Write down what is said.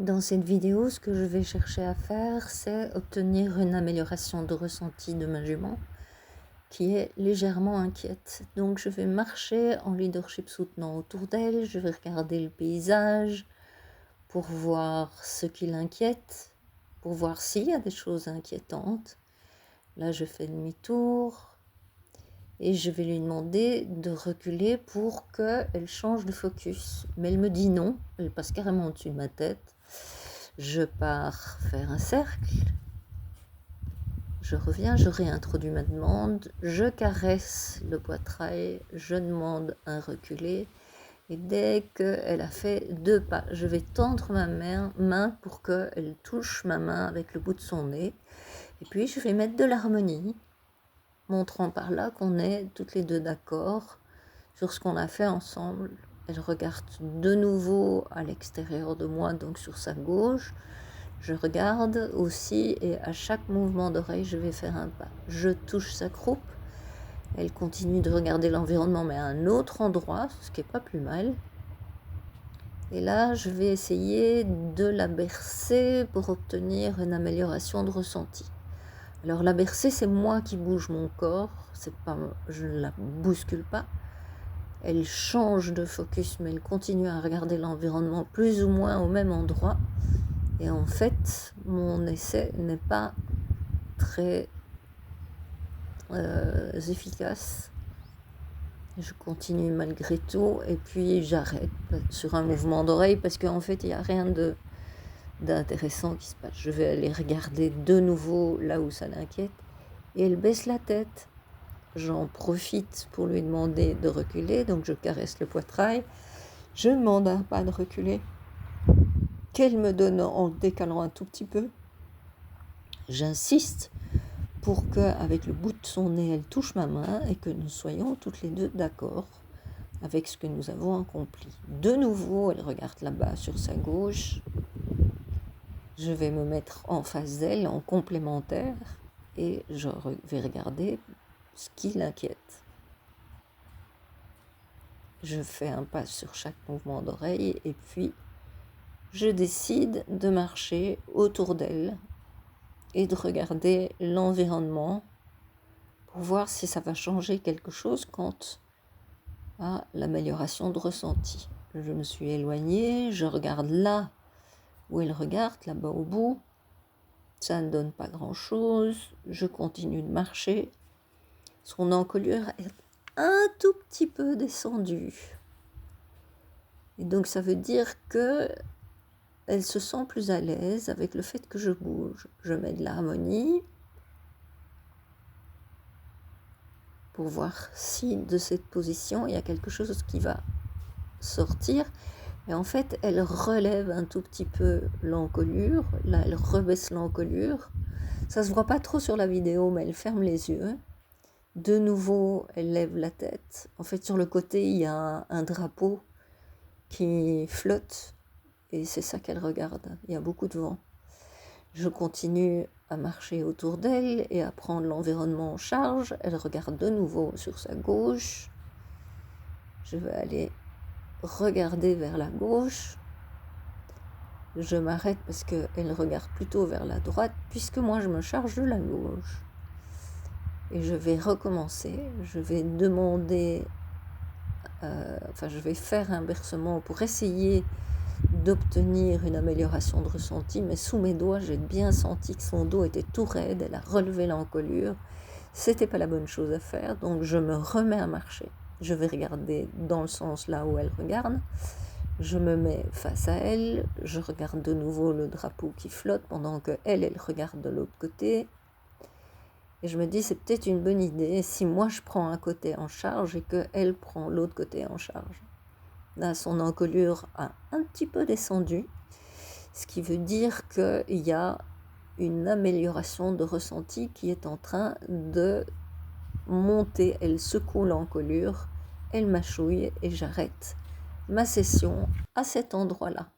Dans cette vidéo, ce que je vais chercher à faire, c'est obtenir une amélioration de ressenti de ma jument qui est légèrement inquiète. Donc je vais marcher en leadership soutenant autour d'elle, je vais regarder le paysage pour voir ce qui l'inquiète, pour voir s'il y a des choses inquiétantes. Là, je fais demi-tour et je vais lui demander de reculer pour qu'elle change de focus. Mais elle me dit non, elle passe carrément au-dessus de ma tête. Je pars faire un cercle, je reviens, je réintroduis ma demande, je caresse le poitrail, je demande un reculé, et dès qu'elle a fait 2 pas, je vais tendre ma main pour qu'elle touche ma main avec le bout de son nez, et puis je vais mettre de l'harmonie, montrant par là qu'on est toutes les deux d'accord sur ce qu'on a fait ensemble. Elle regarde de nouveau à l'extérieur de moi, donc sur sa gauche. Je regarde aussi et à chaque mouvement d'oreille, je vais faire un pas. Je touche sa croupe. Elle continue de regarder l'environnement, mais à un autre endroit, ce qui n'est pas plus mal. Et là, je vais essayer de la bercer pour obtenir une amélioration de ressenti. Alors la bercer, c'est moi qui bouge mon corps, c'est pas, je ne la bouscule pas. Elle change de focus, mais elle continue à regarder l'environnement plus ou moins au même endroit. Et en fait, mon essai n'est pas très efficace. Je continue malgré tout et puis j'arrête sur un mouvement d'oreille parce qu'en fait, il n'y a rien d'intéressant qui se passe. Je vais aller regarder de nouveau là où ça l'inquiète et elle baisse la tête. J'en profite pour lui demander de reculer, donc je caresse le poitrail. Je demande un pas de reculer qu'elle me donne en décalant un tout petit peu. J'insiste pour qu'avec le bout de son nez, elle touche ma main et que nous soyons toutes les deux d'accord avec ce que nous avons accompli. De nouveau, elle regarde là-bas sur sa gauche. Je vais me mettre en face d'elle, en complémentaire, et je vais regarder ce qui l'inquiète. Je fais un pas sur chaque mouvement d'oreille et puis je décide de marcher autour d'elle et de regarder l'environnement pour voir si ça va changer quelque chose quant à l'amélioration de ressenti. Je me suis éloignée, je regarde là où elle regarde, là-bas au bout. Ça ne donne pas grand-chose. Je continue de marcher. Son encolure est un tout petit peu descendue. Et donc ça veut dire que elle se sent plus à l'aise avec le fait que je bouge. Je mets de l'harmonie pour voir si de cette position, il y a quelque chose qui va sortir. Et en fait, elle relève un tout petit peu l'encolure. Là, elle rebaisse l'encolure. Ça ne se voit pas trop sur la vidéo, mais elle ferme les yeux. De nouveau, elle lève la tête. En fait, sur le côté, il y a un drapeau qui flotte. Et c'est ça qu'elle regarde. Il y a beaucoup de vent. Je continue à marcher autour d'elle et à prendre l'environnement en charge. Elle regarde de nouveau sur sa gauche. Je vais aller regarder vers la gauche. Je m'arrête parce qu'elle regarde plutôt vers la droite, puisque moi je me charge de la gauche. Et je vais recommencer. Je vais demander, je vais faire un bercement pour essayer d'obtenir une amélioration de ressenti, mais sous mes doigts, j'ai bien senti que son dos était tout raide, elle a relevé l'encolure. C'était pas la bonne chose à faire, donc je me remets à marcher. Je vais regarder dans le sens là où elle regarde. Je me mets face à elle, je regarde de nouveau le drapeau qui flotte pendant que elle regarde de l'autre côté. Et je me dis, c'est peut-être une bonne idée si moi je prends un côté en charge et qu'elle prend l'autre côté en charge. Là, son encolure a un petit peu descendu, ce qui veut dire qu'il y a une amélioration de ressenti qui est en train de monter. Elle secoue l'encolure, elle mâchouille et j'arrête ma session à cet endroit-là.